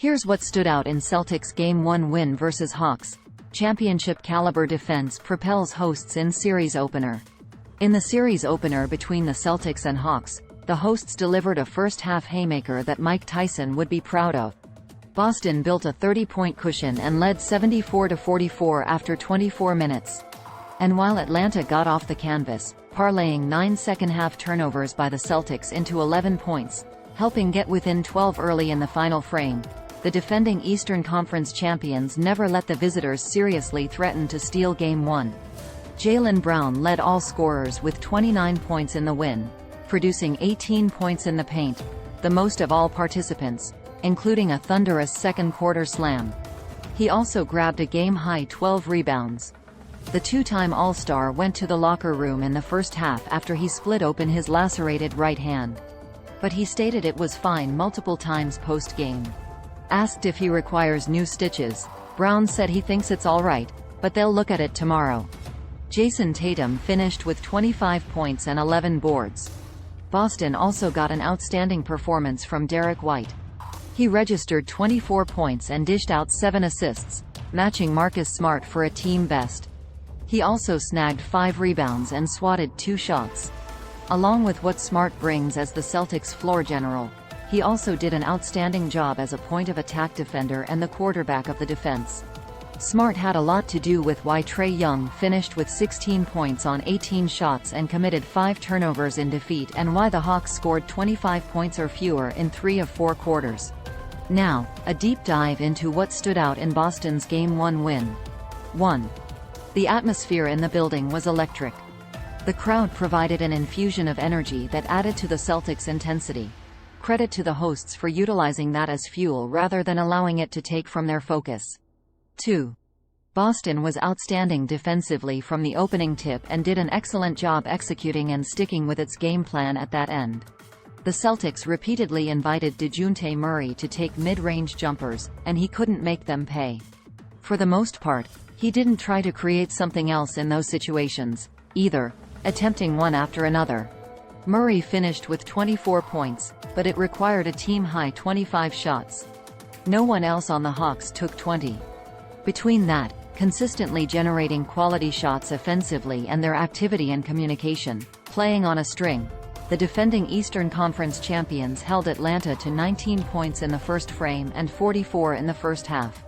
Here's what stood out in Celtics Game 1 win versus Hawks. Championship-caliber defense propels hosts in series opener. In the series opener between the Celtics and Hawks, the hosts delivered a first-half haymaker that Mike Tyson would be proud of. Boston built a 30-point cushion and led 74-44 after 24 minutes. And while Atlanta got off the canvas, parlaying 9 second-half turnovers by the Celtics into 11 points, helping get within 12 early in the final frame, the defending Eastern Conference champions never let the visitors seriously threaten to steal Game 1. Jaylen Brown led all scorers with 29 points in the win, producing 18 points in the paint, the most of all participants, including a thunderous second-quarter slam. He also grabbed a game-high 12 rebounds. The two-time All-Star went to the locker room in the first half after he split open his lacerated right hand. But he stated it was fine multiple times post-game. Asked if he requires new stitches, Brown said he thinks it's all right, but they'll look at it tomorrow. Jason Tatum finished with 25 points and 11 boards. Boston also got an outstanding performance from Derek White. He registered 24 points and dished out 7 assists, matching Marcus Smart for a team best. He also snagged 5 rebounds and swatted 2 shots. Along with what Smart brings as the Celtics' floor general, he also did an outstanding job as a point-of-attack defender and the quarterback of the defense. Smart had a lot to do with why Trae Young finished with 16 points on 18 shots and committed 5 turnovers in defeat, and why the Hawks scored 25 points or fewer in 3 of 4 quarters. Now, a deep dive into what stood out in Boston's Game 1 win. 1. The atmosphere in the building was electric. The crowd provided an infusion of energy that added to the Celtics' intensity. Credit to the hosts for utilizing that as fuel rather than allowing it to take from their focus. 2. Boston was outstanding defensively from the opening tip and did an excellent job executing and sticking with its game plan at that end. The Celtics repeatedly invited DeJounte Murray to take mid-range jumpers, and he couldn't make them pay. For the most part, he didn't try to create something else in those situations, either, attempting one after another. Murray finished with 24 points, but it required a team-high 25 shots. No one else on the Hawks took 20. Between that, consistently generating quality shots offensively, and their activity and communication, playing on a string, the defending Eastern Conference champions held Atlanta to 19 points in the first frame and 44 in the first half.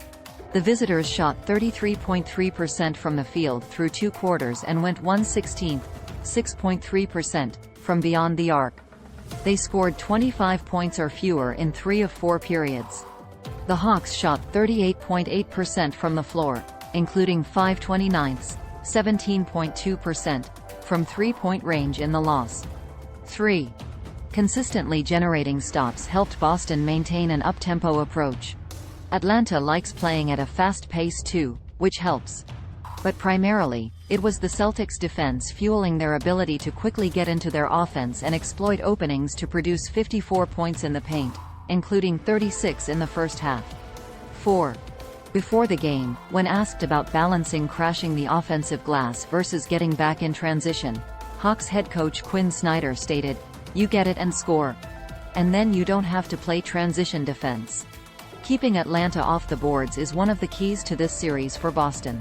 The visitors shot 33.3% from the field through 2 quarters and went 1/16, 6.3%, from beyond the arc. They scored 25 points or fewer in 3 of 4 periods. The Hawks shot 38.8% from the floor, including 5/29, 17.2%, from three-point range in the loss. 3. Consistently generating stops helped Boston maintain an up-tempo approach. Atlanta likes playing at a fast pace too, which helps. But primarily, it was the Celtics' defense fueling their ability to quickly get into their offense and exploit openings to produce 54 points in the paint, including 36 in the first half. 4. Before the game, when asked about balancing crashing the offensive glass versus getting back in transition, Hawks head coach Quinn Snyder stated, "You get it and score. And then you don't have to play transition defense." Keeping Atlanta off the boards is one of the keys to this series for Boston.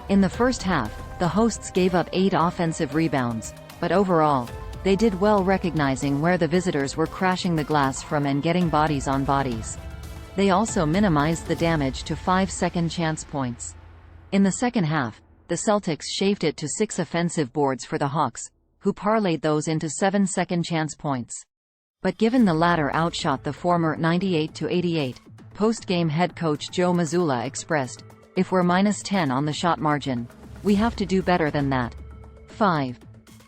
In the first half, the hosts gave up 8 offensive rebounds, but overall, they did well recognizing where the visitors were crashing the glass from and getting bodies on bodies. They also minimized the damage to 5 second chance points. In the second half, the Celtics shaved it to 6 offensive boards for the Hawks, who parlayed those into 7 second chance points. But given the latter outshot the former 98-88, post-game head coach Joe Mazzulla expressed, "If we're -10 on the shot margin, we have to do better than that." 5.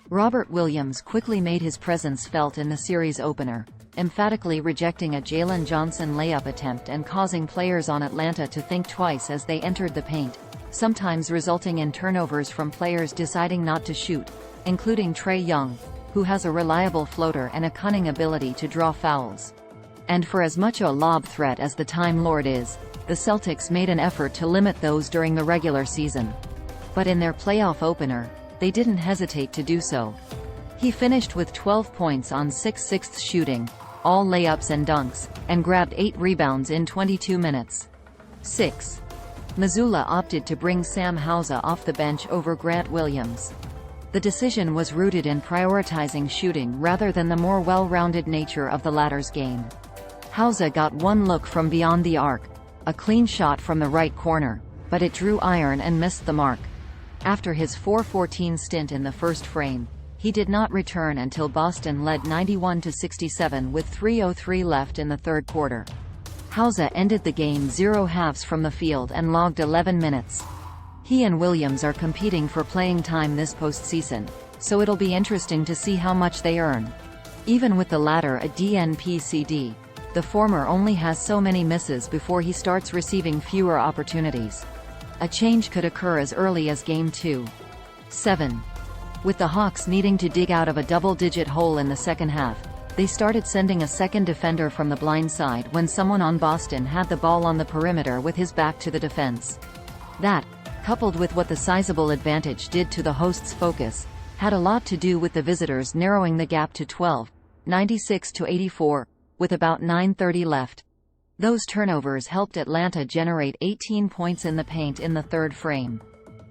Robert Williams quickly made his presence felt in the series opener, emphatically rejecting a Jalen Johnson layup attempt and causing players on Atlanta to think twice as they entered the paint, sometimes resulting in turnovers from players deciding not to shoot, including Trae Young, who has a reliable floater and a cunning ability to draw fouls. And for as much a lob threat as the Time Lord is, the Celtics made an effort to limit those during the regular season. But in their playoff opener, they didn't hesitate to do so. He finished with 12 points on 6/6 shooting, all layups and dunks, and grabbed 8 rebounds in 22 minutes. 6. Missoula opted to bring Sam Hauser off the bench over Grant Williams. The decision was rooted in prioritizing shooting rather than the more well-rounded nature of the latter's game. Hauser got one look from beyond the arc, a clean shot from the right corner, but it drew iron and missed the mark. After his 4-14 stint in the first frame, he did not return until Boston led 91-67 with 3:03 left in the third quarter. Hauser ended the game 0 halves from the field and logged 11 minutes. He and Williams are competing for playing time this postseason, so it'll be interesting to see how much they earn. Even with the latter a DNP-CD, the former only has so many misses before he starts receiving fewer opportunities. A change could occur as early as Game 2. 7. With the Hawks needing to dig out of a double-digit hole in the second half, they started sending a second defender from the blind side when someone on Boston had the ball on the perimeter with his back to the defense. That, coupled with what the sizable advantage did to the hosts' focus, had a lot to do with the visitors narrowing the gap to 12, 96-84, with about 9:30 left. Those turnovers helped Atlanta generate 18 points in the paint in the third frame.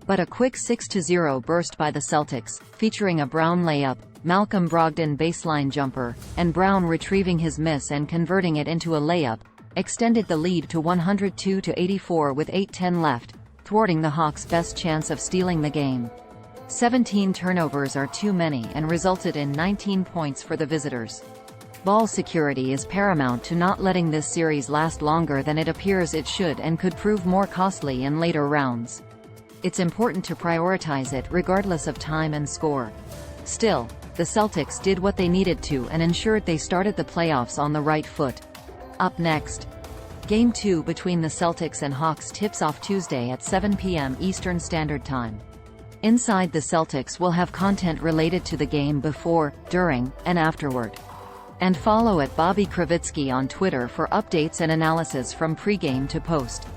But a quick 6-0 burst by the Celtics, featuring a Brown layup, Malcolm Brogdon baseline jumper, and Brown retrieving his miss and converting it into a layup, extended the lead to 102-84 with 8:10 left, thwarting the Hawks' best chance of stealing the game. 17 turnovers are too many and resulted in 19 points for the visitors. Ball security is paramount to not letting this series last longer than it appears it should and could prove more costly in later rounds. It's important to prioritize it regardless of time and score. Still, the Celtics did what they needed to and ensured they started the playoffs on the right foot. Up next, Game 2 between the Celtics and Hawks tips off Tuesday at 7 p.m. Eastern Standard Time. Inside the Celtics will have content related to the game before, during, and afterward. And follow at Bobby Kravitsky on Twitter for updates and analysis from pregame to post.